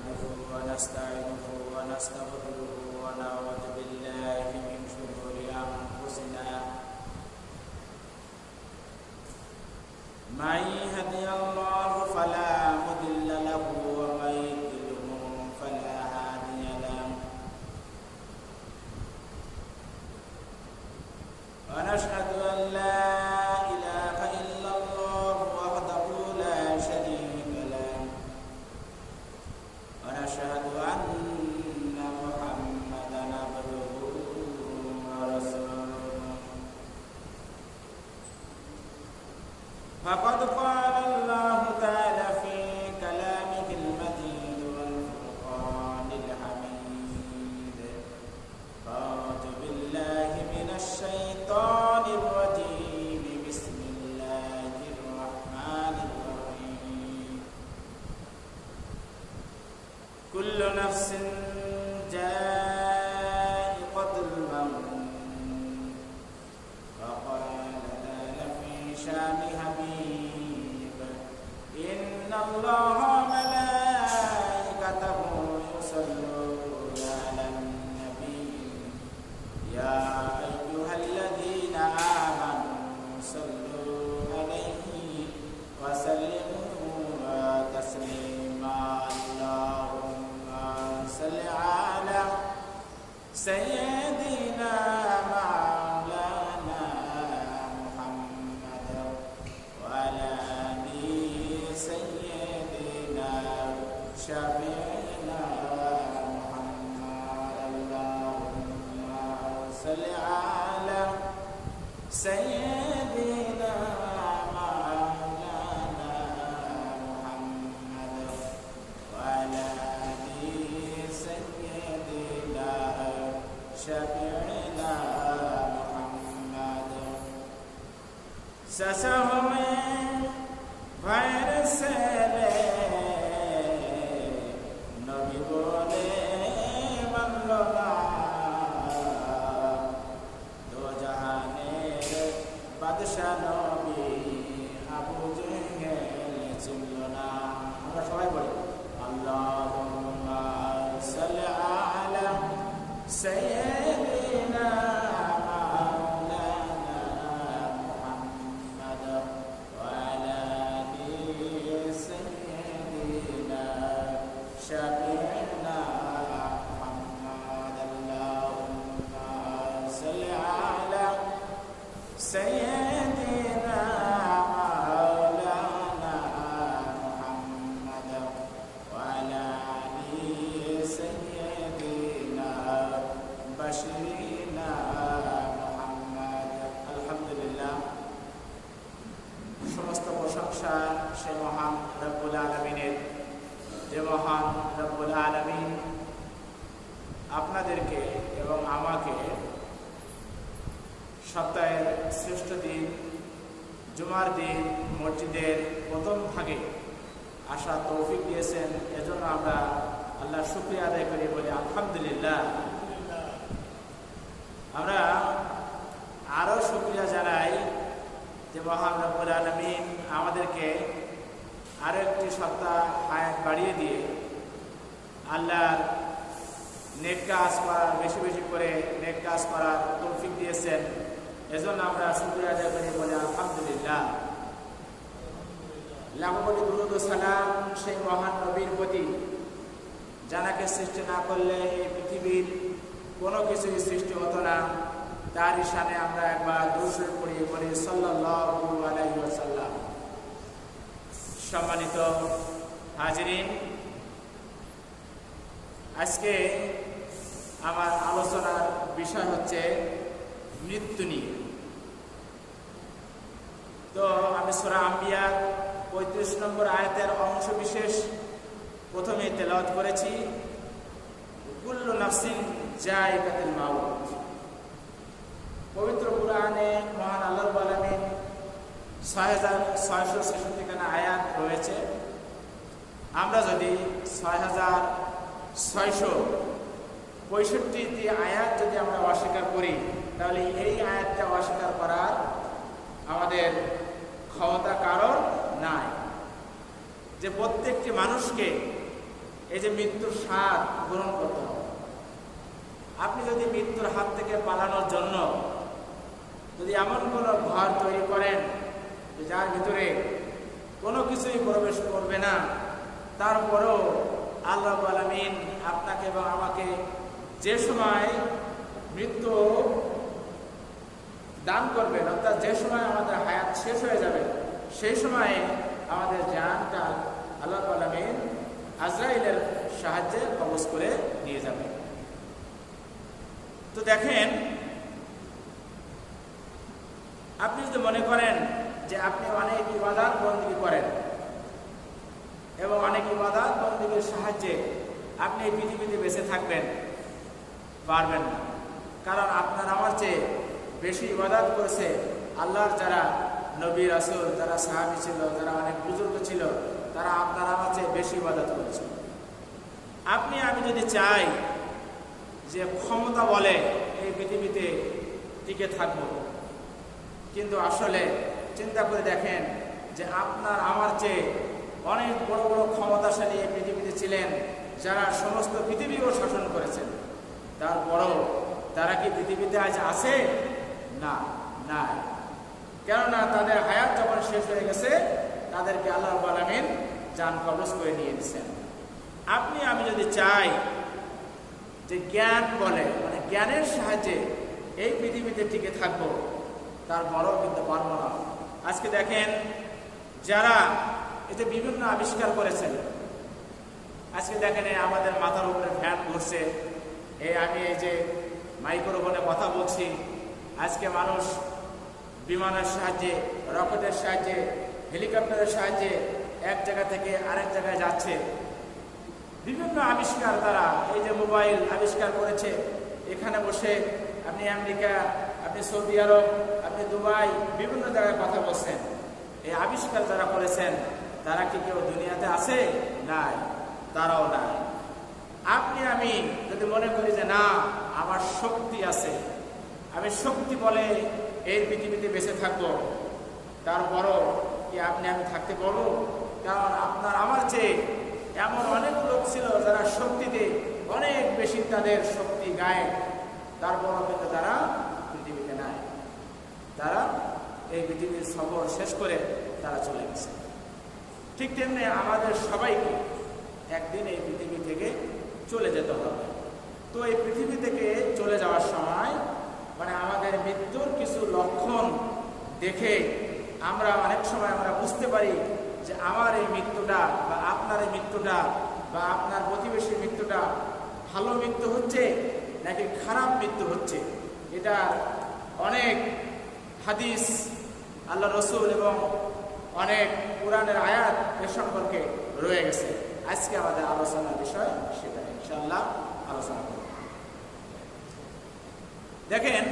نحمده ونستعينه ونستغفره ونعوذ بالله من شرور أنفسنا من يهده الله فلا مضل له ومن يضلل فلا هادي له ونشهد أن لا إله إلا الله وحده لا شريك له ونشهد أن محمدا عبده ورسوله فقد قال الله تعالى في كلامه المجيد والفرقان الحميد أعوذ بالله من الشيطان الرجيم بسم الله الرحمن الرحيم كل نفس ذائقة الموت وقال تعالى في شان حبيب إن الله وملائكته يصلون على النبي يا أيها الذين آمنوا صلوا عليه وسلموا تسليما اللهم صل على سيدنا مولانا محمد وعلى آل سيدنا شفيعنا محمد اللهم صل على سيدنا مولانا محمد وعلى آل سيدنا شفيعنا محمد سسهم غير سلام نبي بولي من لنا دو جهانের বাদশা নবী আবু জেহেল ছিল না আমরা সবাই বলি আল্লাহুম্মা সাল্লি আলা সাইয়্যিদিনা মাওলানা মুহাম্মদ ওয়া আলা আলি সাইয়্যিদিনা শাফি'না মুহাম্মদ আল্লাহুম্মা সাল্লি আলা সাইয়্যিদিনা মাওলানা মুহাম্মদ ওয়া আলা আলি সাইয়্যিদিনা বাশিরিনা মুহাম্মদ আলহামদুলিল্লাহ সমস্ত প্রশংসা সেই মহান রব্বুল আলামিনের যে মহান রব্বুল আলামিন আপনাদেরকে এবং আমাকে সপ্তাহের শ্রেষ্ঠ দিন জুমার দিন মসজিদের প্রথম ভাগে আসা তৌফিক দিয়েছেন এজন্য আমরা আল্লাহর শুকরিয়া আদায় করি বলি আলহামদুলিল্লাহ। আমরা আরও শুকরিয়া জানাই যে মহান রব্বুল আলামিন আমাদেরকে আরও একটি সপ্তাহ হায়াত বাড়িয়ে দিয়ে আল্লাহর নেক কাজ করার বেশি বেশি করে নেক কাজ করার তৌফিক দিয়েছেন এজন্য আমরা শুকরিয়া আদায় করি বলি আলহামদুলিল্লাহ। লাখো কোটি দুরূদ ও সালাম সেই মহান নবীর প্রতি যাকে সৃষ্টি না করলে এই পৃথিবীর কোনো কিছুই সৃষ্টি হতো না। তারই শানে আমরা একবার দুরূদ শরীফ পড়ি বলি সাল্লাল্লাহু আলাইহি ওয়াসাল্লাম। সম্মানিত হাজিরিন, আজকে আমার আলোচনার বিষয় হচ্ছে মৃত্যু নিয়ে। তো আমি সূরা আম্বিয়ার ৩৫ নম্বর আয়াতের অংশ বিশেষ প্রথমে তেলাওয়াত করেছি। কুল্লু নাফসিন যায়িকাতুল মাউত। পবিত্র কুরআনে মহান আল্লাহ রাব্বুল আলামিন ৬৬৬৬ খানা আয়াত রয়েছে। আমরা যদি ৬৬৬৫টি আয়াত যদি আমরা অস্বীকার করি তাহলে এই আয়াতটা অস্বীকার করার আমাদের ক্ষমতা কারণ নাই। যে প্রত্যেকটি মানুষকে এই যে মৃত্যুর স্বাদ গ্রহণ করতে হবে। আপনি যদি মৃত্যুর হাত থেকে পালানোর জন্য যদি এমন কোনো ঘর তৈরি করেন যে যার ভিতরে কোনো কিছুই প্রবেশ করবে না, তারপরেও আল্লাহ রাব্বুল আলামিন আপনাকে এবং আমাকে যে সময় মৃত্যু দান করবেন, অর্থাৎ যে সময় আমাদের হায়াত শেষ হয়ে যাবে, সেই সময়ে আমাদের জানটা আল্লাহ রাব্বুল আলামিন আজরাইলের সাহায্যে কবজ করে নিয়ে যাবে। তো দেখেন, আপনি যদি মনে করেন যে আপনি অনেক ইবাদত বন্দেগী করেন এবং অনেক ইবাদত বন্দেগীর সাহায্যে আপনি এই পৃথিবীতে বেঁচে থাকবেন, পারবেন না। কারণ আপনার আমার চেয়ে বেশি ইবাদত করেছে আল্লাহর যারা নবী রাসূল, যারা সাহাবী ছিল, যারা অনেক বুজুর্গ ছিল, তারা আপনার আমার চেয়ে বেশি ইবাদত করেছে। আপনি আমি যদি চাই যে ক্ষমতা বলে এই পৃথিবীতে টিকে থাকবো, কিন্তু আসলে চিন্তা করে দেখেন যে আপনার আমার চেয়ে অনেক বড় বড় ক্ষমতাশালী এই পৃথিবীতে ছিলেন, যারা সমস্ত পৃথিবীও শাসন করেছেন। তারপরও তারা কি পৃথিবীতে আজ আছে? না, না। কেননা তাদের হায়াত যখন শেষ হয়ে গেছে, তাদেরকে আল্লাহ রাব্বুল আলামিন জান কবজ করে নিয়ে নিয়েছেন। আপনি আমি যদি চাই যে জ্ঞান বলে মানে জ্ঞানের সাহায্যে এই পৃথিবীতে টিকে থাকবো, তারপরও কিন্তু পারবো না। আজকে দেখেন, যারা এই যে বিভিন্ন আবিষ্কার করেছেন, আজকে দেখেন আমাদের মাথার উপরে ফ্যান ঘুরছে, আমি এই যে মাইক্রোফোনে কথা বলছি, আজকে মানুষ বিমানের সাহায্যে, রকেটের সাহায্যে, হেলিকপ্টারের সাহায্যে এক জায়গা থেকে আরেক জায়গায় যাচ্ছে। বিভিন্ন আবিষ্কার তারা, এই যে মোবাইল আবিষ্কার করেছে, এখানে বসে আপনি আমেরিকা, আপনি সৌদি আরব, আপনি দুবাই, বিভিন্ন জায়গায় কথা বলছেন। এই আবিষ্কার যারা করেছেন, তারা কি কেউ দুনিয়াতে আছে? নাই, তারাও নাই। আপনি আমি যদি মনে করি যে না, আমার শক্তি আছে, আমি শক্তি বলে এই পৃথিবীতে বেঁচে থাকবো, তারপরও কি আপনি আমি থাকতে পারবো? কারণ আপনার আমার চেয়ে এমন অনেক লোক ছিল যারা শক্তিতে অনেক বেশি তাদের শক্তি গায়ে, তারপরও কিন্তু তারা পৃথিবীতে নাই। তারা এই পৃথিবীর সফর শেষ করে তারা চলে গেছে। ঠিক তেমনি আমাদের সবাইকে একদিন এই পৃথিবী থেকে চলে যেতে হবে। তো এই পৃথিবী থেকে চলে যাওয়ার সময় মানে আমাদের মৃত্যুর কিছু লক্ষণ দেখে আমরা অনেক সময় আমরা বুঝতে পারি যে আমার এই মৃত্যুটা বা আপনার এই মৃত্যুটা বা আপনার প্রতিবেশীর মৃত্যুটা ভালো মৃত্যু হচ্ছে নাকি খারাপ মৃত্যু হচ্ছে। এটা অনেক হাদিস, আল্লাহ রসুল এবং অনেক কোরআনের আয়াত এ সম্পর্কে রয়ে গেছে। আজকে আমাদের আলোচনার বিষয় সেটা, ইনশাআল্লাহ আলোচনা করব। দেখেন,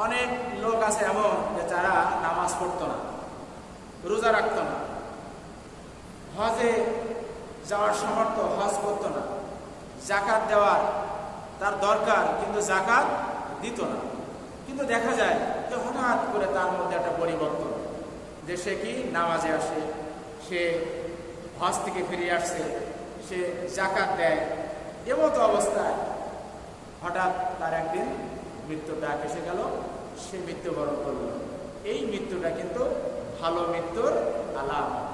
অনেক লোক আছে এমন যে যারা নামাজ পড়তো না, রোজা রাখতো না, হজে যাওয়ার সামর্থ্য, হজ করতো না, জাকাত দেওয়ার তার দরকার কিন্তু জাকাত দিত না। কিন্তু দেখা যায় যে হঠাৎ করে তার মধ্যে একটা পরিবর্তন, যে সে কি নামাজে আসে, সে হজ থেকে ফিরে আসছে, সে জাকাত দেয়। এমতো অবস্থায় হঠাৎ তার একদিন মৃত্যুটা এসে গেল, সে মৃত্যুবরণ করল। এই মৃত্যুটা কিন্তু ভালো মৃত্যুর আলামত।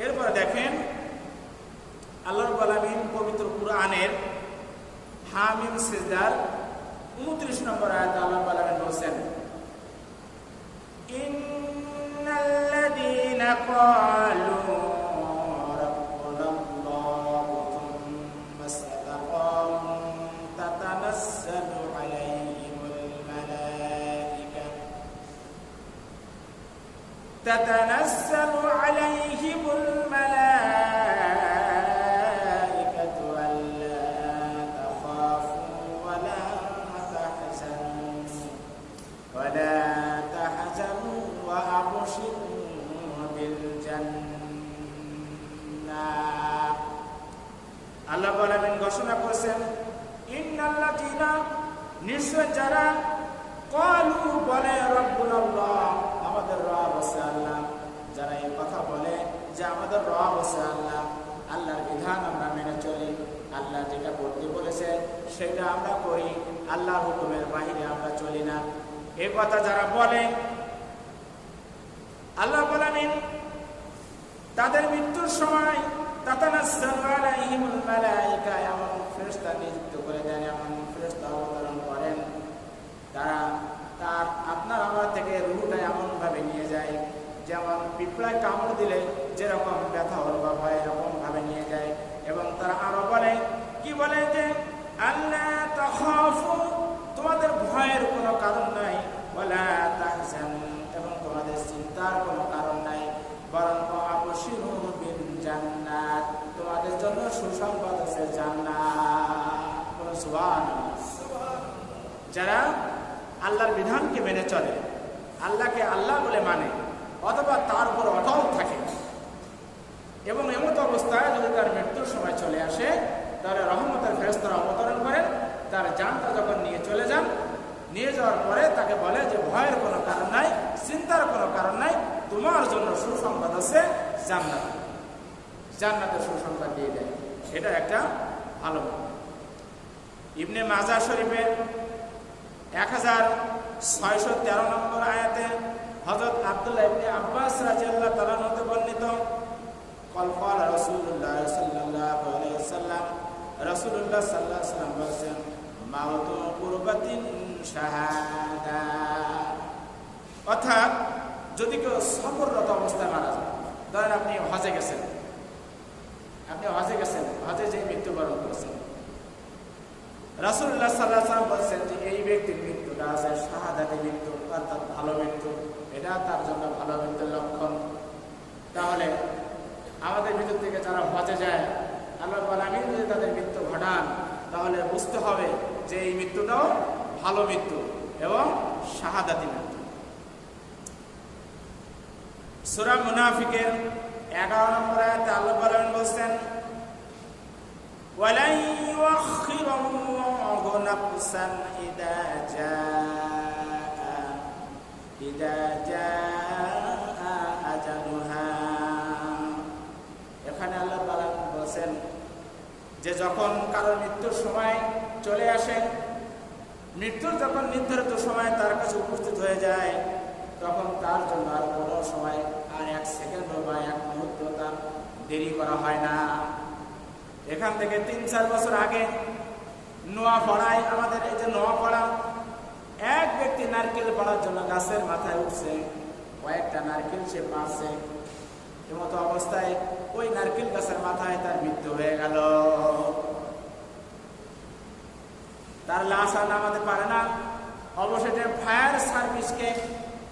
এরপরে দেখেন, আল্লাহ রাব্বুল আলামিন পবিত্র কুরআনের হামিম সিজদার 29 নম্বর আয়াতে আল্লাহ রাব্বুল আলামিন বলেন, ইন্নাল্লাযীনা ক্বালু রাব্বুনাল্লাহু থুম্মা ইসতাকামু তাতানাসসালু আলাইহিমুল মালাইকাতু আল্লা তাখাফু ওয়ালা তাহজানু ওয়া আবশিরু বিল জান্নাহ। আল্লাহ রাব্বুল আলামিন ঘোষণা করেছেন, ইন্নাল্লাযীনা, নিশ্চয় যারা, ক্বালু বলে, রাব্বুনাল্লাহ, আমাদের রব হচ্ছে আল্লাহ, যারা এই কথা বলে যে আমাদের রব হচ্ছে আল্লাহ, আল্লাহর বিধান আমরা মেনে চলি, আল্লাহ যেটা করতে বলেছে সেটা আমরা করি, আল্লাহর হুকুমের বাহিরে আমরা চলি না। এই কথা যারা বলে, আল্লাহ বলেন তাদের মৃত্যুর সময় তাতানাজ্জালু আলাইহিমুল মালায়েকা, এমন ফেরেশতা নিযুক্ত করে দেন, এমন ফেরেশতা অবতরণ করেন, তারা আপনার আমার থেকে রূহটা এমন ভাবে নিয়ে যায় যেমন পিঁপড়ায় কামড় দিলে যেরকম ব্যথা অনুভব হয় এরকম ভাবে নিয়ে যায়। এবং তারা আরো বলে, কি বলে যে আল্লাহ তাখাফু, তোমাদের ভয়ের কোনো কারণ নাই, ওয়ালা তাহজানু, এবং তোমাদের চিন্তার কোনো কারণ নাই, বরং আবশিরু বিল জান্নাত, তোমাদের জন্য সুসংবাদ আছে জান্নাত। সুবহানাল্লাহ। যারা আল্লাহর বিধানকে মেনে চলে, আল্লাহকে আল্লাহ বলে মানে, অথবা তার উপর অটল থাকে, এবং এমত অবস্থায় যদি তার মৃত্যুর সময় চলে আসে, তাহলে রহমতের ফেরেশতারা অবতরণ করেন, তার জানটা যখন নিয়ে চলে যান, নিয়ে যাওয়ার পরে তাকে বলে যে ভয়ের কোনো কারণ নাই, চিন্তার কোনো কারণ নাই, তোমার জন্য সুসংবাদ আছে জান্নাত, জান্নাতের সুসংবাদ দিয়ে দেয়। এটা একটা ভালো। ইবনে মাজাহ শরীফের 1613 নম্বর আয়াতে হযরত আব্দুল্লাহ ইবনে আব্বাস রাদিয়াল্লাহু তাআলা হতে বর্ণিত, ক্বাল রাসূলুল্লাহ সাল্লাল্লাহু আলাইহি ওয়াসাল্লাম, রাসূলুল্লাহ সাল্লাল্লাহু আলাইহি ওয়াসাল্লাম বলেছেন, মাউতু কুরবাতিন শাহাদা, অর্থাৎ যদি কেউ সফররত অবস্থায় মারা যায়, ধরেন আপনি হজে গেছেন, হজে যে মৃত্যুবরণ করেছেন, রাসূলুল্লাহ সাল্লাল্লাহু আলাইহি ওয়াসাল্লাম বলেছেন যে এই ব্যক্তির মৃত্যুটা আছে শাহাদাতি মৃত্যু, অর্থাৎ ভালো মৃত্যু, এটা তার জন্য ভালো মৃত্যুর লক্ষণ। তাহলে আমাদের ভিতর থেকে যারা হজে যায়, আল্লাহ রাব্বুল আলামিন যদি তাদের মৃত্যু ঘটান, তাহলে বুঝতে হবে যে এই মৃত্যুটাও ভালো মৃত্যু এবং শাহাদাতি মৃত্যু। সূরা মুনাফিকের 11 নম্বর আয়াতে আল্লাহ বলেন, ওয়ালাই ইউআখিরুল্লাহু নাফসান ইদা জাআ আজালুহা। এখানে আল্লাহ বলেন যে যখন কারোর মৃত্যুর সময় চলে আসে, মৃত্যুর যখন নির্ধারিত সময় তার কাছে উপস্থিত হয়ে যায়, তখন তার জন্য আর কোনো সময় আর 1 সেকেন্ড বা 1 মুহূর্ত তার দেরি করা হয় না। এখান থেকে 3-4 বছর আগে নোয়াপাড়ায়, আমাদের এই যে নোয়াপাড়া, এক ব্যক্তি নারকেল পাড়ার জন্য গাছের মাথায় উঠছে, কয়েকটা নারকেল সে পারছে, এমতো অবস্থায় ওই নারকেল গাছের মাথায় তার মৃত্যু হয়ে গেল। তার লাশ আর নামাতে পারে না। অবশেষে ফায়ার সার্ভিসকে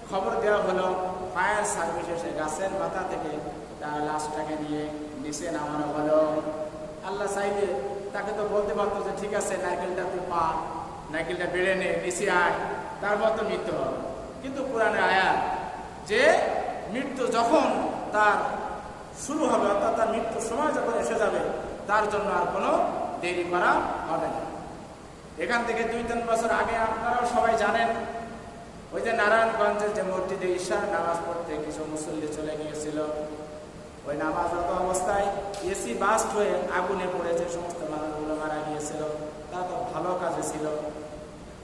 খবর দেওয়া হলো, ফায়ার সার্ভিস এসে গাছের মাথা থেকে তার লাশটাকে নিয়ে নিচে নামানো হলো। আল্লাহ চাইলে তাকে তো বলতে পারতো যে ঠিক আছে নারকেলটা তুই পা, নারকেলটা বেড়ে নে, নিচে আয়, তারপর তো মৃত্যু হবে। কিন্তু কোরআনে আয়াত যে মৃত্যু যখন তার শুরু হবে, অর্থাৎ তার মৃত্যুর সময় যখন এসে যাবে, তার জন্য আর কোনো দেরি করা হবে না। এখান থেকে 2-3 বছর আগে আপনারাও সবাই জানেন, ওই যে নারায়ণগঞ্জের যে মসজিদে ঈশার নামাজ পড়তে কিছু মুসল্লি চলে গিয়েছিল, ওই নামাজরত অবস্থায় এসি বাস্ট হয়ে আগুনে পড়ে যে সমস্ত মানুষগুলো মারা গিয়েছিল, তারা তো ভালো কাজে ছিল।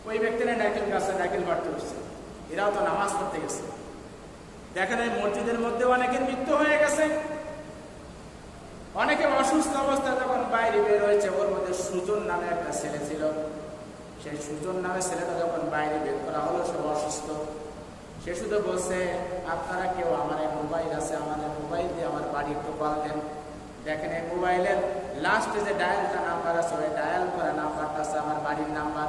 ওই ব্যক্তিরা নারকেল গাছে নারকেল বাড়তে উঠছে, এরাও তো নামাজ পড়তে গেছে। দেখেন এই মসজিদের মধ্যে অনেকের মৃত্যু হয়ে গেছে, অনেকে অসুস্থ অবস্থায় যখন বাইরে বের হয়েছে। ওর মধ্যে সুজন নামে একটা ছেলে ছিল, সেই সুজন নামে ছেলেটা যখন বাইরে বের করা হলো, সে অসুস্থ। সে শুধু বলছে, আপনারা কেউ আমার এই মোবাইল আছে, আমাদের মোবাইল দিয়ে আমার বাড়ি একটু কল দেন। দেখেন এই মোবাইলের লাস্টে যে ডায়ালটা নাম্বার আছে, ওই ডায়াল করা নাম্বারটা আছে আমার বাড়ির নাম্বার।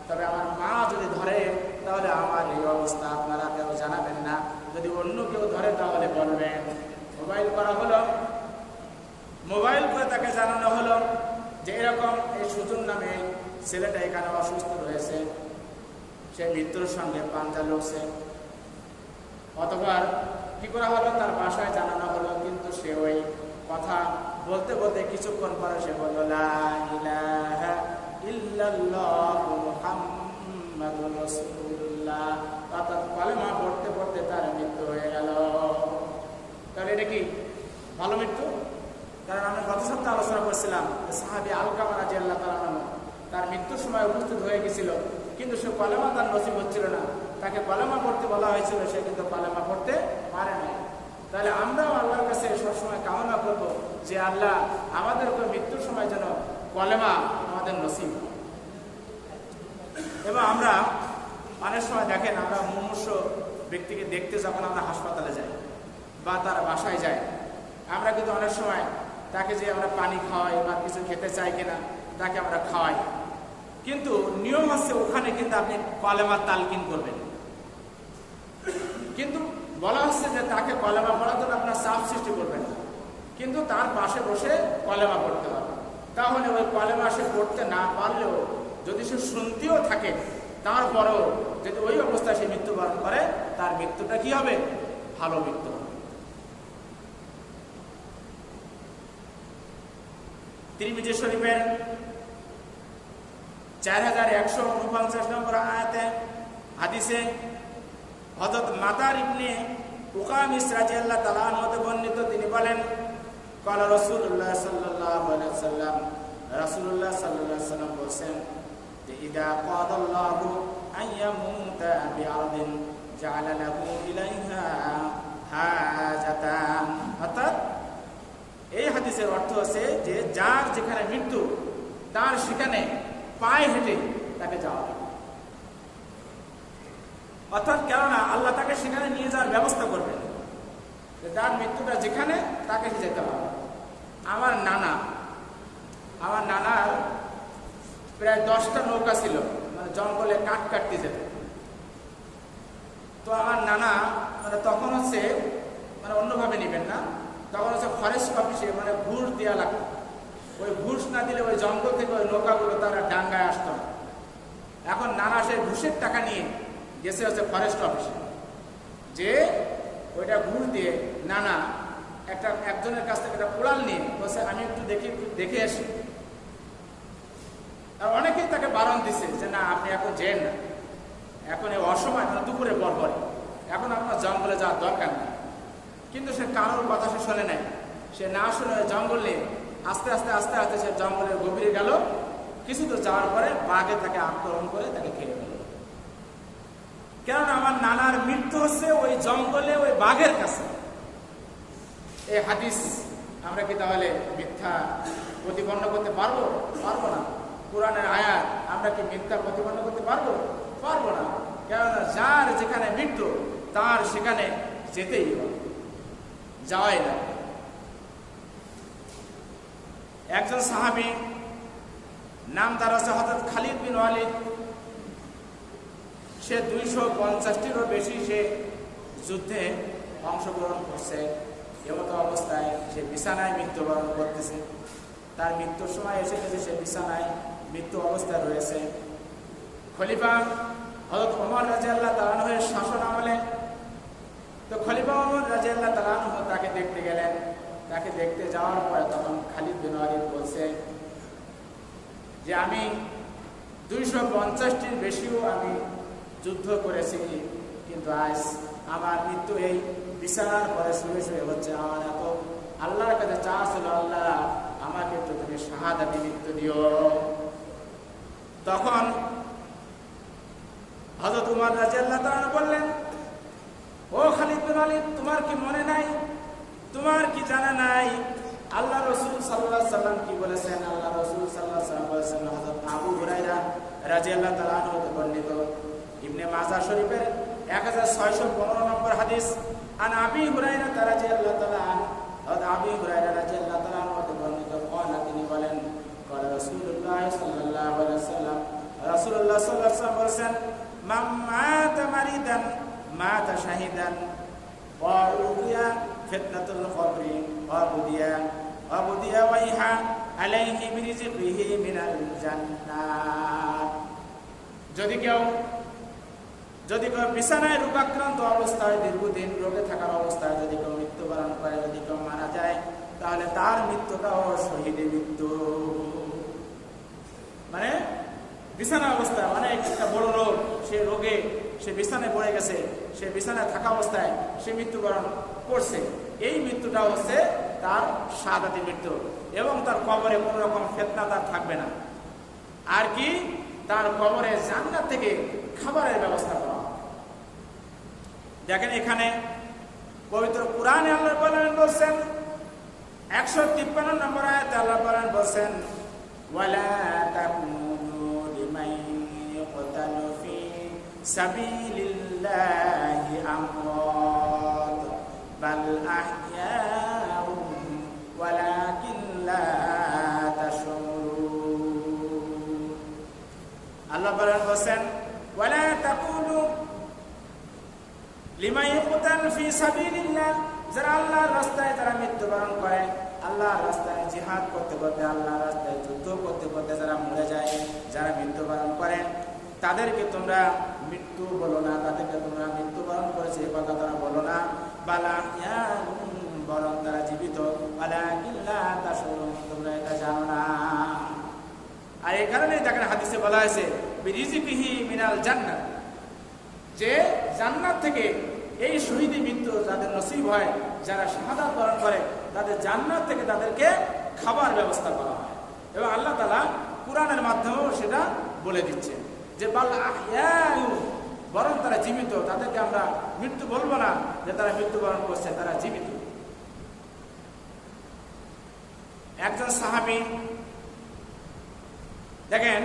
তবে আমার মা যদি ধরে তাহলে আমার এই অবস্থা আপনারা কেউ জানাবেন না, যদি অন্য কেউ ধরে তাহলে বলবেন। মোবাইল করা হলো, মোবাইল করে তাকে জানানো হলো যে এরকম এই সুজন নামে ছেলেটা এখানে অসুস্থ রয়েছে, সে মৃত্যুর সঙ্গে পাঞ্জা লড়ছে। অতঃপর কি করা হলো, তার বাসায় জানানো হলো, কিন্তু সে ওই কথা বলতে বলতে কিছুক্ষণ পরে সে বলল, লা ইলাহা ইল্লাল্লাহু মুহাম্মাদুর রাসূলুল্লাহ, অর্থাৎ কালেমা পড়তে পড়তে তার মৃত্যু হয়ে গেল। তাহলে এটা কি ভালো মৃত্যু। কারণ আমরা গত সপ্তাহে আলোচনা করছিলাম সাহাবী আলকামা রাদিয়াল্লাহু তাআলা আনহু তার মৃত্যুর সময় উপস্থিত হয়ে গেছিল, কিন্তু সে কলেমা তার নসিব হচ্ছিল না। তাকে কলেমা পড়তে বলা হয়েছিল, সে কিন্তু কলেমা পড়তে পারে নাই। তাহলে আমরাও আল্লাহর কাছে সবসময় কামনা করব যে আল্লাহ আমাদেরকে মৃত্যুর সময় যেন কলেমা আমাদের নসিব। এবং আমরা অনেক সময় দেখেন, আমরা মুমূর্ষ ব্যক্তিকে দেখতে যখন আমরা হাসপাতালে যাই বা তার বাসায় যাই, আমরা কিন্তু অনেক সময় তাকে যে আমরা পানি খাওয়াই বা কিছু খেতে চাই কিনা তাকে আমরা খাওয়াই, কিন্তু নিয়ম আছে ওখানে কিন্তু আপনি কলেমার তালকিন করবেন। কিন্তু বলা হচ্ছে যে তাকে কলেমা পড়ার জন্য আপনার চাপ সৃষ্টি করবেন, কিন্তু তার পাশে বসে কলেমা পড়তে হবে। তাহলে ওই কলেমা সে পড়তে না পারলেও যদি সে শুনতেও থাকে, তারপরেও যদি ওই অবস্থায় সে মৃত্যুবরণ করে, তার মৃত্যুটা কি হবে? ভালো মৃত্যু হবে। তিরমিজি শরীফের 4149 নম্বর আয়াতে হাদিসে হযরত মাতার ইবনে উকামিস রাদিয়াল্লাহু তাআলা আনহু হতে বর্ণিত, তিনি বলেন ক্বালা রাসূলুল্লাহ সাল্লাল্লাহু আলাইহি ওয়াসাল্লাম, রাসূলুল্লাহ সাল্লাল্লাহু আলাইহি ওয়াসাল্লাম বলেন যে ইদা ক্বাদাল্লাহু আইয়ামুতা বিআরদিন জাআলা লাহু ইলাইহা হাজাতান। অর্থাৎ এই হাদিসের অর্থ হচ্ছে যে যার যেখানে মৃত্যু তার সেখানে পায়ে হেঁটে তাকে যাওয়া হবে। অর্থাৎ কেননা আল্লাহ তাকে সেখানে নিয়ে যাওয়ার ব্যবস্থা করবেন, যার মৃত্যুটা যেখানে তাকে যেতে হবে। আমার নানার প্রায় 10টা নৌকা ছিল, মানে জঙ্গলে কাঠ কাটতে যেত। তো আমার নানা মানে তখন হচ্ছে মানে অন্যভাবে নেবেন না, তখন হচ্ছে ফরেস্ট অফিসে মানে ঘুষ দেওয়া লাগতো। ওই ঘুষ না দিলে ওই জঙ্গল থেকে ওই নৌকাগুলো তারা ডাঙ্গায় আসতো না। এখন নানা সেই ঘুষের টাকা নিয়ে গেছে হচ্ছে ফরেস্ট অফিসে, যে ওইটা ঘুষ দিয়ে নানা একজনের কাছ থেকে একটা কোড়াল নিয়ে বলছে আমি একটু দেখে আসি। আর অনেকেই তাকে বারণ দিছে যে না আপনি এখন যেন না, এখন এই অসময় মানে দুপুরে পর এখন আপনার জঙ্গলে যাওয়ার দরকার নেই। কিন্তু সে কারোর কথা সে শোনে নাই, সে না শুনে জঙ্গল নিয়ে আস্তে আস্তে সে জঙ্গলের গভীরে গেল। কিছু তো যাওয়ার পরে বাঘে তাকে আক্রমণ করে তাকে খেয়ে ফেলল। কেননা আমার নানার মৃত্যু হচ্ছে ওই জঙ্গলে ওই বাঘের কাছে। এই হাদিস আমরা কি তাহলে মিথ্যা প্রতিপন্ন করতে পারবো? পারবো না। কোরআনের আয়াত আমরা কি মিথ্যা প্রতিপন্ন করতে পারবো? পারবো না। কেননা যার যেখানে মৃত্যু তার সেখানে যেতেই হবে, যাওয়াই না। একজন সাহাবী নাম তার হচ্ছে হযরত খালিদ বিন ওয়ালিদ। সে 250টিরও বেশি সে যুদ্ধে অংশগ্রহণ করছে। এমতো অবস্থায় সে বিছানায় মৃত্যুবরণ করতেছে। তার মৃত্যুর সময় এসে গেছে, সে বিছানায় মৃত্যু অবস্থায় রয়েছে। খলিফা হযরত ওমর রাদিয়াল্লাহু তাআলা আনহুর শাসন আমলে তো খলিফা ওমর রাদিয়াল্লাহু তাআলা আনহু তাকে দেখতে গেলেন। তাকে দেখতে যাওয়ার পরে তখন খালিদ বিন ওয়ালিদ বলছে যে আমি 250টির বেশিও আমি যুদ্ধ করেছি, কিন্তু আজ আমার মৃত্যু এই বিছানার পরে শুয়ে হচ্ছে। আমার এত আল্লাহর কাছে চাওয়া ছিল, আল্লাহ আমাকে একটু তুমি শাহাদাতি মৃত্যু দিও। তখন হযরত ওমর রাদিয়াল্লাহু তাআলা বললেন, ও খালিদ বিন ওয়ালিদ, তোমার কি মনে নাই, তোমার কি জানা নাই আল্লাহ রাসূল সাল্লাল্লাহু আলাইহি ওয়াসাল্লাম কি বলেছেন? আল্লাহ রাসূল সাল্লাল্লাহু আলাইহি ওয়াসাল্লাম বলেছেন, হযরত আবু হুরায়রা রাদিয়াল্লাহু তাআলা আনহু হতে বর্ণিত, ইবনে মাজাহ শরীফের 1615 নম্বর হাদিস, আন আবি হুরায়রা রাদিয়াল্লাহু তাআলা আনহু, হযরত আবি হুরায়রা রাদিয়াল্লাহু তাআলা আনহু হতে বর্ণিত, তিনি বলেন قال রাসূলুল্লাহ সাল্লাল্লাহু আলাইহি ওয়াসাল্লাম, রাসূলুল্লাহ সাল্লাল্লাহু আলাইহি ওয়াসাল্লাম বলেছেন, মান মাতা মারিদান মাতা শাহিদান ওয়া উদিয়া ফিতনাতুল কবরি ওয়া বুদিয়া ওয়াইহা আলাইহি বিরিজকিহি মিনাল জান্নাত। যদি কেউ বিছানায় রোগাক্রান্ত অবস্থায় দীর্ঘদিন রোগে থাকার অবস্থায় যদি কেউ মৃত্যুবরণ করে, যদি কেউ মারা যায়, তাহলে তার মৃত্যুটাও শহীদের মৃত্যু। মানে বিছানা অবস্থায় মানে একটা বড় রোগ, সে রোগে সে বিছানায় পড়ে গেছে, সে বিছানায় থাকা অবস্থায় সে মৃত্যুবরণ করছে, এই মৃত্যুটা হচ্ছে তার শাহাদাতি মৃত্যু, এবং তার কবরে কোনো রকম ফিতনা তার থাকবে না। আর কি, তার কবরে জান্নাত থেকে খাবারের ব্যবস্থা করা। দেখেন এখানে পবিত্র কুরআনে আল্লাহ বলছেন 153 নম্বর আয়াতে আল্লাহ বলছেন ওয়ালা তাকুনু লিমান ইয়াকতালু ফি সাবিলিল্লাহি আমওয়াত বাল আহইয়াউম ওয়ালাকিন লা তাশউরুন। আল্লাহ বলছেন ওয়ালা তাকুনু লিমান ইয়াকতালু ফি সাবিলিল্লাহ, যারা আল্লাহর রাস্তায় যারা মৃত্যুবরণ করে, আল্লাহর রাস্তায় জিহাদ করতে করতে, আল্লাহর রাস্তায় যুদ্ধ করতে করতে যারা মরে যায়, যারা মৃত্যুবরণ করে, তাদেরকে তোমরা মৃত্যু বলো না, তাদেরকে তোমরা মৃত্যুবরণ করেছে এই কথা তোমরা বলো না, বালা বরং তারা জীবিত, ওয়ালাকিন লা তাশউরুন, তোমরা এটা জানো না। আর এই কারণে দেখেন হাদিসে বলা হয়েছে বিরিজিকিহি মিনাল জান্নাত, যে জান্নাত থেকে এই শহীদি মৃত্যু যাদের নসিব হয়, যারা শাহাদাত বরণ করে, তাদের জান্নাত থেকে তাদেরকে খাবার ব্যবস্থা করা হয়। এবং আল্লাহ তাআলা কুরআনের মাধ্যমেও সেটা বলে দিচ্ছে যে বাল আহইয়াউ, বরং তারা জীবিত, তাদেরকে আমরা মৃত্যু বলবো না যে তারা মৃত্যুবরণ করছে, তারা জীবিত। একজন সাহাবী, দেখেন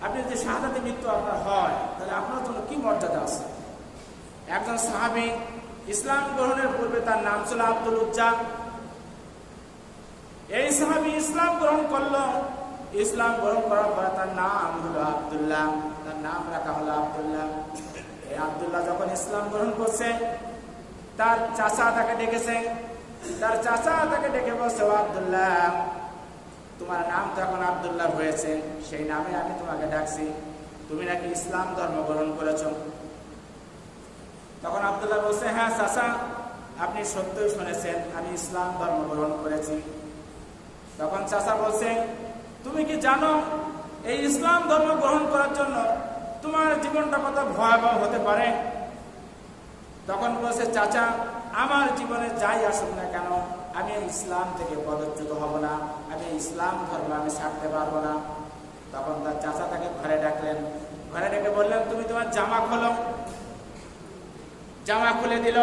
আপনি যদি শাহাদাতে মৃত্যু আপনার হয়, তাহলে আপনার জন্য কি মর্যাদা আছে। একজন সাহাবী ইসলাম গ্রহণের পূর্বে তার নাম ছিল আব্দুল উজ্জা। এই সাহাবী ইসলাম গ্রহণ করলো, ইসলাম গ্রহণ করার পরে তার নাম হলো আব্দুল্লাহ, তার নাম রাখা হলো আব্দুল্লাহ। এই আব্দুল্লাহ যখন ইসলাম গ্রহণ করছে, তার চাচা তাকে ডেকেছে, তার চাচা তাকে ডেকে বলছে, ও আব্দুল্লাহ, তোমার নাম তো এখন আব্দুল্লাহ হয়েছে, সেই নামে আমি তোমাকে ডাকছি, তুমি নাকি ইসলাম ধর্ম গ্রহণ করেছ। তখন আব্দুল্লাহ বলছে, হ্যাঁ চাচা, আপনি সত্যই শুনেছেন, আমি ইসলাম ধর্ম গ্রহণ করেছি। তখন চাচা বলছে, তুমি কি জানো এই ইসলাম ধর্ম গ্রহণ করার জন্য তোমার জীবনটা কত ভয়াবহ হতে পারে? তখন বলছে, চাচা, আমার জীবনে যাই আসুক না কেন, আমি ইসলাম থেকে পদচ্যুত হব না, আমি ইসলাম ধর্ম আমি ছাড়তে পারবো না। তখন তার চাচা তাকে ঘরে ডাকলেন, ঘরে ডেকে বললেন, তুমি তোমার জামা খোলো। জামা খুলে দিল।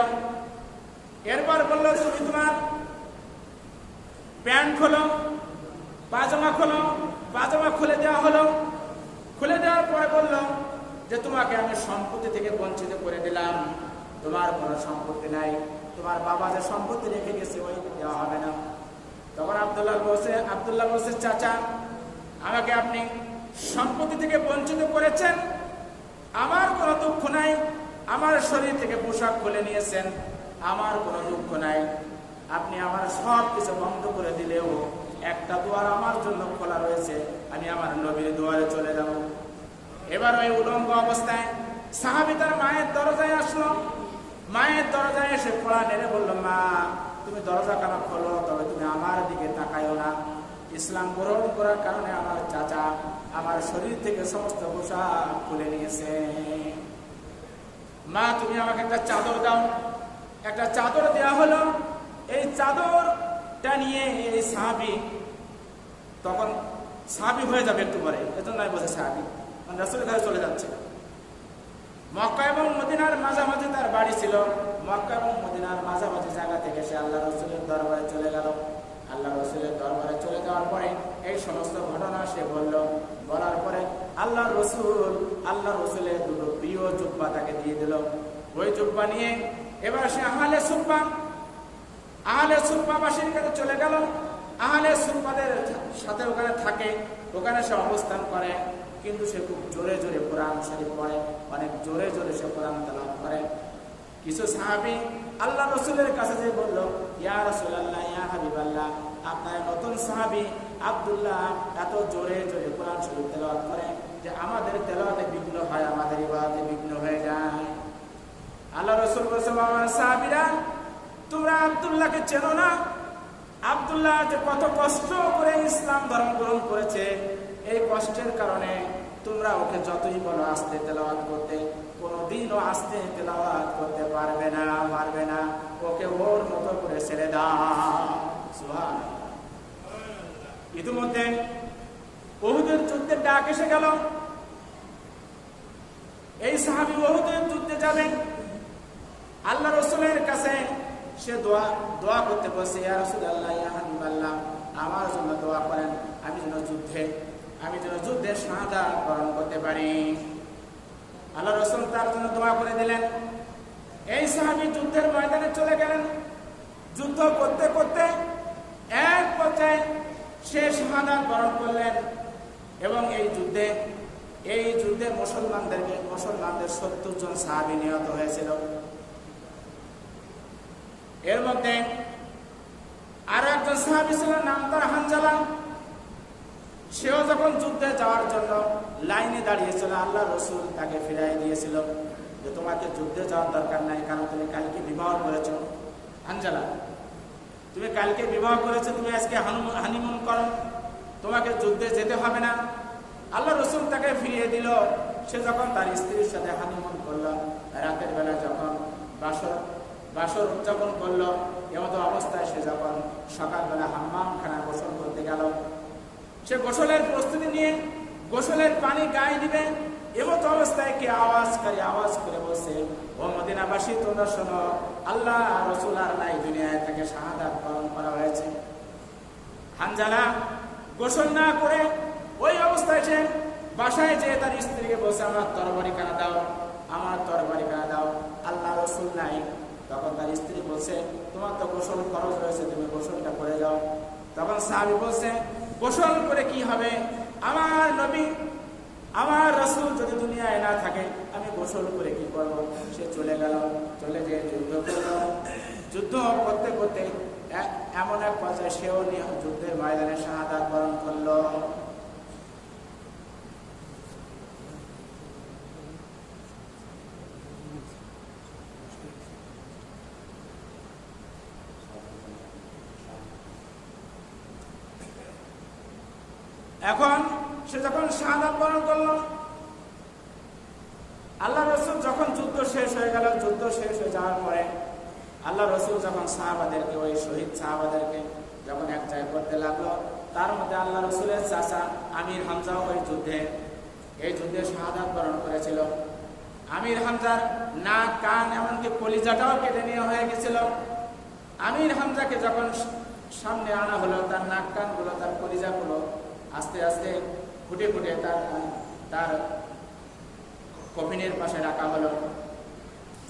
এরপর বললো, তুমি তোমার প্যান্ট খোলো, পাজামা খোলো। পাজামা খুলে দেওয়া হলো। খুলে দেওয়ার পরে বললো যে তোমাকে আমি সম্পত্তি থেকে বঞ্চিত করে দিলাম, তোমার কোনো সম্পত্তি নাই, তোমার বাবা যে সম্পত্তি রেখে গেছে ওই দেওয়া হবে না। তখন আব্দুল্লাহ বলছে, চাচা, আমাকে আপনি সম্পত্তি থেকে বঞ্চিত করেছেন, আমার কোনো দুঃখ নাই, আমার শরীর থেকে পোশাক খুলে নিয়েছেন, আমার কোনো দুঃখ নাই, আপনি আমার সব কিছু বন্ধ করে দিলেও একটা দুয়ার আমার জন্য খোলা রয়েছে, আমি আমার নবীর দুয়ারে চলে যাব। এবার ওই উলঙ্গ অবস্থায় সাহাবী তার মায়ের দরজায় আসলো। মায়ের দরজায় এসে খোলা নেড়ে বলল, মা, তুমি দরজা কেন খোলো, তবে তুমি আমার দিকে তাকাইও না। ইসলাম গ্রহণ করার কারণে আমার চাচা আমার শরীর থেকে সমস্ত পোশাক খুলে নিয়েছে। মা, তুমি আমাকে একটা চাদর দাও। একটা চাদর দেওয়া হলো। এই চাদরটা নিয়ে এই সাহাবী, তখন সাহাবী হয়ে যাবে একটু পরে, এজন্য বসে সাহাবী, রাসূলের কাছে চলে যাচ্ছে। মক্কা এবং মদিনার মাঝামাঝি তার বাড়ি ছিল। মক্কা এবং মদিনার মাঝামাঝি জায়গা থেকে সে আল্লাহ রসুলের দরবারে চলে গেল। আল্লাহ রসুলের দরবারে চলে যাওয়ার পরে এই সমস্ত ঘটনা সে বলার পরে আল্লাহ রসুলের দুটো প্রিয় জুব্বা তাকে দিয়ে দিল। ওই জুব্বা নিয়ে এবার সে আহলে সুফফাবাসীর কাছে চলে গেল। আহলে সুফফাদের সাথে ওখানে থাকে, ওখানে সে অবস্থান করে, কিন্তু সে খুব জোরে জোরে কোরআন শরীফ পড়ে, অনেক জোরে জোরে সে কোরআন তেলাওয়াত করে। কিছু সাহাবী আল্লাহ রসুলের কাছে যে বলল, ইয়া রাসূলুল্লাহ, ইয়া হাবিবাল্লাহ, আপনার নতুন সাহাবী আব্দুল্লাহ এত জোরে জোরে কোরআন শরীফ তেলাওয়াত করে যে আমাদের তেলাওয়াতে বিঘ্ন হয়, আমাদের ইবাদতে বিঘ্ন হয়ে যায়। আল্লাহ রসুল বলছে, আমার সাহাবীরা, তোমরা আব্দুল্লাহকে চেনো না? আব্দুল্লাহ যে কত কষ্ট করে ইসলাম ধর্ম গ্রহণ করেছে, এই কষ্টের কারণে তোমরা ওকে যতই বলো আস্তে তেলাওয়াত করতে, কোনোদিনও আস্তে তেলাওয়াত করতে পারবে না। ওকে ওর মতো করে ছেড়ে দাও। ইতিমধ্যে উহুদের যুদ্ধের ডাক এসে গেল। এই সাহাবী উহুদের যুদ্ধে যাবেন, আল্লাহ রাসূলের কাছে সে দোয়া করতে বসে, ইয়া রাসূলুল্লাহ, ইয়া হাবিবাল্লাহ, আমার জন্য দোয়া করেন, আমি যেন যুদ্ধে শাহাদাত বরণ করতে পারি। আল্লাহ রাসূল তার জন্য দোয়া করে দিলেন। এই সাহাবী যুদ্ধের ময়দানে চলে গেলেন। যুদ্ধ করতে করতে এক পর্যায়ে সে শাহাদাত বরণ করলেন এবং এই যুদ্ধে মুসলমানদের 70 জন সাহাবী নিহত হয়েছিল। এর মধ্যে আরো একজন সাহাবী ছিল, নাম তার হানজালা। সেও যখন যুদ্ধে যাওয়ার জন্য লাইনে দাঁড়িয়েছিল, আল্লাহ রাসূল তাকে ফিরাই দিয়েছিল যে তোমাকে যুদ্ধে যাওয়ার দরকার নাই, কারণ তুমি কালকে বিবাহ করেছো। হানজালা, তুমি কালকে বিবাহ করেছো, তুমি আজকে হানিমুন করো, তোমাকে যুদ্ধে যেতে হবে না। আল্লাহ রাসূল তাকে ফিরিয়ে দিল। সে যখন তার স্ত্রীর সাথে হানিমুন করলো, রাতের বেলা যখন বাসর উদযাপন করলো, এমত অবস্থায় সে যখন সকালবেলা হাম্মামখানা গোসল করতে গেল, সে গোসলের প্রস্তুতি নিয়ে গোসলের পানি গায়ে দিবে, এমত অবস্থায় কে আওয়াজ করে বলছে, ও মদিনাবাসী, তোমরা শোনো, আল্লাহ রাসূল আর নাই, দুনিয়ায় তাকে শাহাদাত বরণ করা হয়েছে। হানজালা গোসল না করে ওই অবস্থায় সে বাসায় যেয়ে তার স্ত্রীকে বলছে, আমার তরবারি কানা দাও, আল্লাহ রাসূল নাই। তখন তার স্ত্রী বলছে, তোমার তো গোসল খরচ রয়েছে, তুমি গোসলটা করে যাও। তখন সাহাবী বলছে, গোসল করে কি হবে, আমার নবী আমার রাসূল যদি দুনিয়ায় না থাকে, আমি গোসল করে কি করব। সে চলে যেয়ে যুদ্ধ করল। যুদ্ধ করতে করতে এমন এক পর্যায়ে সেও যুদ্ধের ময়দানে শাহাদাত বরণ করল। এখন সে যখন শাহাদাত বরণ করল, আল্লাহ রাসূল যখন যুদ্ধ শেষ হয়ে গেল, যুদ্ধ শেষ হয়ে যাওয়ার পরে আল্লাহ রাসূল যখন সাহাবাদেরকে, ওই শহীদ সাহাবাদেরকে যখন এক জায়গায় করতে লাগলো, তার মধ্যে আল্লাহ রাসূলের চাচা আমির হামজাও এই যুদ্ধে শাহাদাত বরণ করেছিল। আমির হামজার নাক, কান, এমনকি কলিজাটাও কেটে নেওয়া হয়ে গেছিল। আমির হামজাকে যখন সামনে আনা হলো, তার নাক, কানগুলো, তার কলিজাগুলো আস্তে আস্তে ফুটে তার কফিনের পাশে রাখা হলো।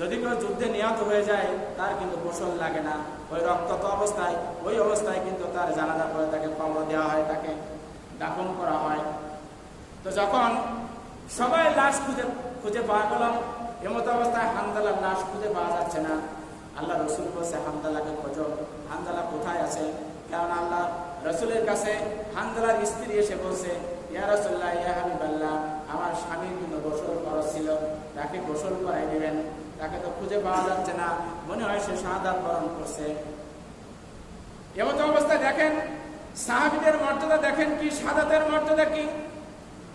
যদি কেউ যুদ্ধে নিহত হয়ে যায়, তার কিন্তু গোসল লাগে না, ওই রক্তাক্ত অবস্থায় কিন্তু তার জানাজা করে তাকে কবর দেওয়া হয়, তাকে দাফন করা হয়। তো যখন সবাই লাশ খুঁজে পাওয়া গেল, এমত অবস্থায় হানজালার লাশ খুঁজে পাওয়া যাচ্ছে না। আল্লাহ রাসূল বলছে, হানজালাকে খোঁজো, হানজালা কোথায় আছে? কারণ আল্লাহ রাসূলের কাছে হানজালার স্ত্রী এসে বলছে, ইয়া রাসূলুল্লাহ, ইয়া হাবিবাল্লাহ, আমার স্বামীর কিন্তু গোসল খরচ ছিল, তাকে গোসল করাই দিবেন, তাকে তো খুঁজে পাওয়া যাচ্ছে না, মনে হয় সে শাহাদাত বরণ করছে। এমত অবস্থায় দেখেন সাহাবীদের মর্যাদা, দেখেন কি শাহাদাতের মর্যাদা কি।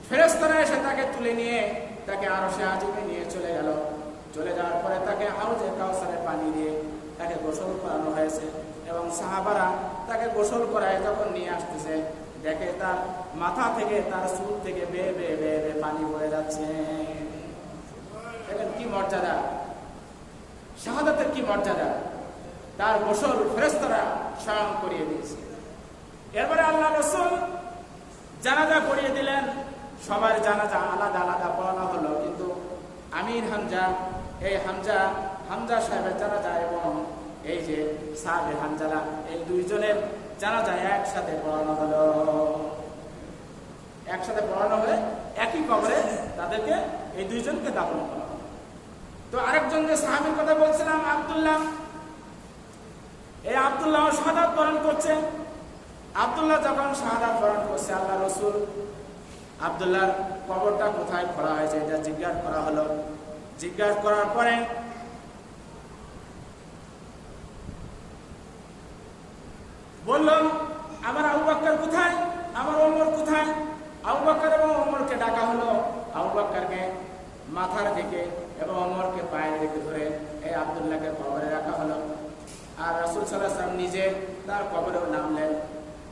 ফেরেশতারা এসে তাকে তুলে নিয়ে তাকে আরশে আজিমে নিয়ে চলে গেল। চলে যাওয়ার পরে তাকে হাউজে কাউসারের পানি দিয়ে তাকে গোসল করানো হয়েছে এবং সাহাবারা তাকে গোসল করায় যখন নিয়ে আসতেছে, দেখে তার মাথা থেকে, তার চুল থেকে বেয়ে বেয়ে পানি বয়ে যাচ্ছে। দেখেন কি মর্যাদা, শাহাদাতের কি মর্যাদা। তার গোসল ফেরেশতারা স্বয়ং করিয়ে দিয়েছে। এরপরে আল্লাহ রাসূল জানাজা পড়িয়ে দিলেন। সবার জানাজা আলাদা আলাদা পড়ানো হলো, কিন্তু আমির হামজা, এই হামজা সাহেবের জানাজা এবং এই যে সাহাবে হানজালা, এই দুইজনের জানাজা একসাথে পড়ানো হলো। একসাথে পড়ানো হলে একই কবরে তাদেরকে, এই দুইজনকে দাফন করা হলো। তো আরেকজন যে সাহাবীর কথা বলছিলাম, আব্দুল্লাহ, এই আব্দুল্লাহ শাহাদাত বরণ করছে। আব্দুল্লাহ যখন শাহাদাত বরণ করছে, আল্লাহ রাসূল আব্দুল্লাহর কবরটা কোথায় খোঁড়া হয়েছে এটা জিজ্ঞাসা করা হলো। জিজ্ঞাসা করার পরে বললাম, আমার আবু বকর কোথায়, আমার ওমর কোথায়? আবু বকর এবং ওমরকে ডাকা হলো। আবু বকরকে মাথার দিকে এবং ওমরকে পায়ের দিকে ধরে এই আব্দুল্লাহকে কবরে রাখা হলো। আর রাসূল সাল্লাল্লাহু আলাইহি ওয়াসাল্লাম নিজে তার কবরেও নামলেন।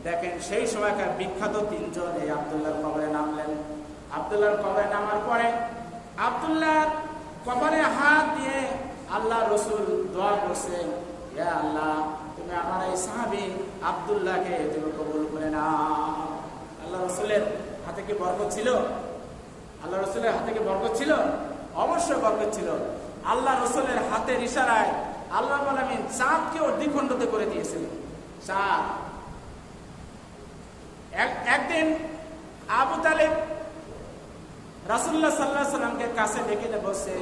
দেখেন সেই সময়কার বিখ্যাত তিনজন এই আব্দুল্লাহর কবরে নামলেন। আব্দুল্লাহর কবরে নামার পরে আব্দুল্লাহর কবরে হাত দিয়ে আল্লাহ রসুল দোয়া করছেন, ইয়া আল্লাহ তুমি আমার এই সাহাবী আব্দুল্লাহকে তুমি কবুল করে নাও। আল্লাহ রসুলের হাতে কি বরকত ছিল? আল্লাহ রসুলের হাতে কি বরকত ছিল? অবশ্যই বরকত ছিল। আল্লাহ রসুলের হাতের ইশারায় আল্লাহ আলামিন চাঁদকেও দ্বিখণ্ডিত করে দিয়েছিল। চাঁদ একদিন আবু তালেব রাসূলুল্লাহ সাল্লাল্লাহু আলাইহি সাল্লামকে কাছে ডেকে বলছে,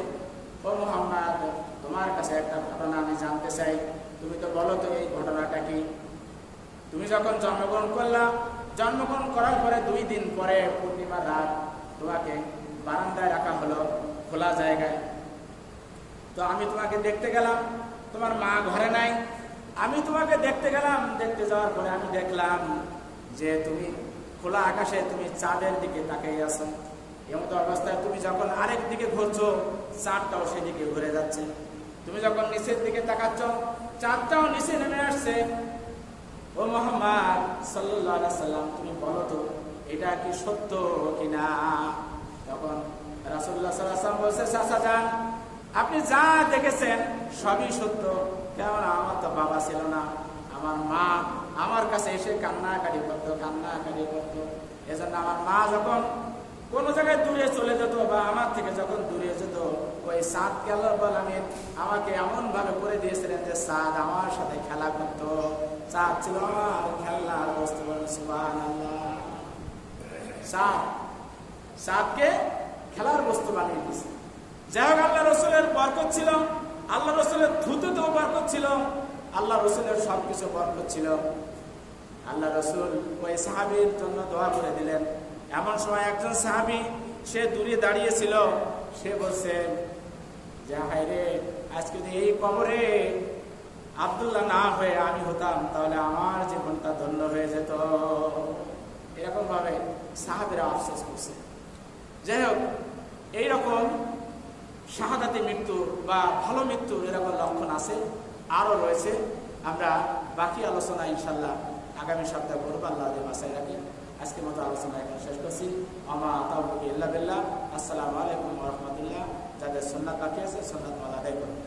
ও মুহাম্মদ, তোমার কাছে একটা ঘটনা আমি জানতে চাই, তুমি তো বলো তো এই ঘটনাটা কি? তুমি যখন জন্মগ্রহণ করলা, জন্মগ্রহণ করার পরে 2 দিন পরে পূর্ণিমার রাত তোমাকে বারান্দায় রাখা হলো, খোলা জায়গায়। তো আমি তোমাকে দেখতে গেলাম, তোমার মা ঘরে নাই। আমি তোমাকে দেখতে গেলাম, দেখতে যাওয়ার পরে আমি দেখলাম যে তুমি খোলা আকাশে তুমি চাঁদের দিকে তাকিয়ে আছো। এমতো অবস্থায় তুমি যখন আরেক দিকে ঘুরছো, চাঁদটাও সেদিকে ঘুরে যাচ্ছে। তুমি যখন নিচের দিকে তাকাচ্ছ, চাঁদটাও নিচে নেমে আসছে। ও মুহাম্মদ সাল্লাল্লাহু আলাইহি সাল্লাম, তুমি বলো তো এটা কি সত্য কিনা? তখন রাসূলুল্লাহ সাল্লাল্লাহু আলাইহি সাল্লাম বলছে, চাচা যান, আপনি যা দেখেছেন সবই সত্য। কেমন আমার তো বাবা ছিল না, আমার মা আমার কাছে এসে কান্নাকাটি করতো। এজন্য আমার মা যখন কোনো জায়গায় দূরে চলে যেত বা আমার থেকে যখন দূরে যেত, ওই চাঁদকে আল্লাহ আলামিন আমাকে এমন ভাবে করে দিয়েছিলেন যে চাঁদ আমার সাথে খেলা করতো। চাঁদ ছিল আমার খেলার বস্তু। সুবহানাল্লাহ। চাঁদকে খেলার বস্তু বানিয়ে দিয়েছে। যাই হোক, আল্লাহ রসুলের বরকত ছিল, আল্লাহ রসুলের ধুতিতেও বরকত ছিল, আল্লাহ রসুলের সবকিছু বরকত ছিল। আল্লাহ রসুল ওই সাহাবীর জন্য দোয়া করে দিলেন। এমন সময় একজন সাহাবী, সে দূরে দাঁড়িয়েছিল, সে বলছে যে হায় রে, আজকে যদি এই কবরে আব্দুল্লাহ না হয়ে আমি হতাম, তাহলে আমার জীবনটা ধন্য হয়ে যেত। এরকম ভাবে সাহাবীরা আফসোস করছে। যাই হোক, এইরকম শাহাদাতে মৃত্যু বা ভালো মৃত্যু এরকম লক্ষণ আছে, আরও রয়েছে। আমরা বাকি আলোচনা ইনশাল্লাহ আগামী সপ্তাহে করবো। আল্লাহ বাসায় রাখি। আজকের মতো আলোচনা এখানে শেষ করছি। আমা তাওফিক ইল্লা বিল্লাহ। আসসালামু আলাইকুম ওয়া রাহমাতুল্লাহ। যাদের সুন্নাত বাকি আছে, সুন্নাত মালা আদায় করুন।